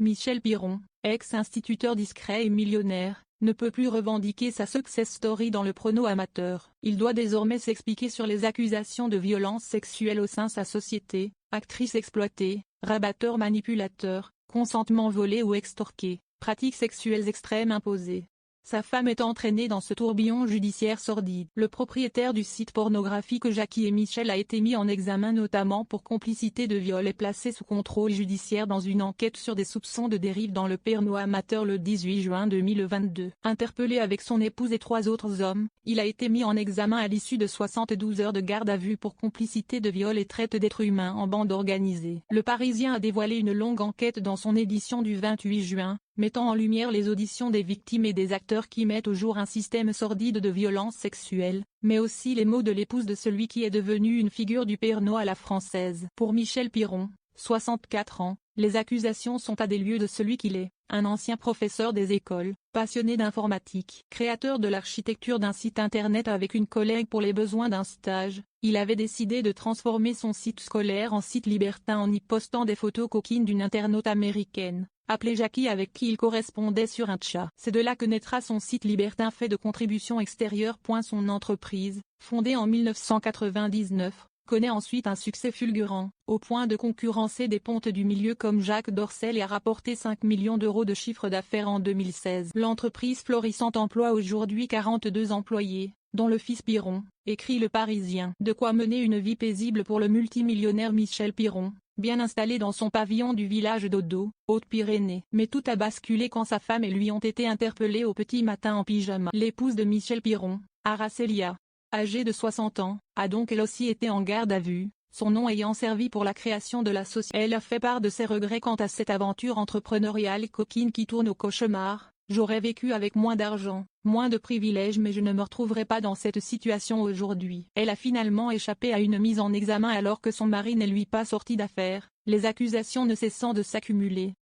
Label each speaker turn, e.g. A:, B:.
A: Michel Piron, ex-instituteur discret et millionnaire, ne peut plus revendiquer sa success story dans le prono amateur. Il doit désormais s'expliquer sur les accusations de violence sexuelle au sein de sa société, actrice exploitée, rabatteur manipulateur, consentement volé ou extorqué, pratiques sexuelles extrêmes imposées. Sa femme est entraînée dans ce tourbillon judiciaire sordide. Le propriétaire du site pornographique Jackie et Michel a été mis en examen notamment pour complicité de viol et placé sous contrôle judiciaire dans une enquête sur des soupçons de dérive dans le porno amateur le 18 juin 2022. Interpellé avec son épouse et 3 autres hommes, il a été mis en examen à l'issue de 72 heures de garde à vue pour complicité de viol et traite d'êtres humains en bande organisée. Le Parisien a dévoilé une longue enquête dans son édition du 28 juin, mettant en lumière les auditions des victimes et des acteurs qui mettent au jour un système sordide de violence sexuelle, mais aussi les mots de l'épouse de celui qui est devenu une figure du porno à la française. Pour Michel Piron, 64 ans, les accusations sont à des lieux de celui qu'il est, un ancien professeur des écoles, passionné d'informatique. Créateur de l'architecture d'un site internet avec une collègue pour les besoins d'un stage, il avait décidé de transformer son site scolaire en site libertin en y postant des photos coquines d'une internaute américaine, appelée Jackie, avec qui il correspondait sur un chat. C'est de là que naîtra son site libertin fait de contributions extérieures. Son entreprise, fondée en 1999, connaît ensuite un succès fulgurant, au point de concurrencer des pontes du milieu comme Jacques Dorcel et a rapporté 5 millions d'euros de chiffre d'affaires en 2016. L'entreprise florissante emploie aujourd'hui 42 employés, dont le fils Piron, écrit Le Parisien. De quoi mener une vie paisible pour le multimillionnaire Michel Piron, bien installé dans son pavillon du village d'Odo, Haute-Pyrénées. Mais tout a basculé quand sa femme et lui ont été interpellés au petit matin en pyjama. L'épouse de Michel Piron, Aracélia, âgée de 60 ans, a donc elle aussi été en garde à vue, son nom ayant servi pour la création de la société. Elle a fait part de ses regrets quant à cette aventure entrepreneuriale coquine qui tourne au cauchemar. J'aurais vécu avec moins d'argent, moins de privilèges, mais je ne me retrouverai pas dans cette situation aujourd'hui. Elle a finalement échappé à une mise en examen alors que son mari n'est lui pas sorti d'affaire, les accusations ne cessant de s'accumuler.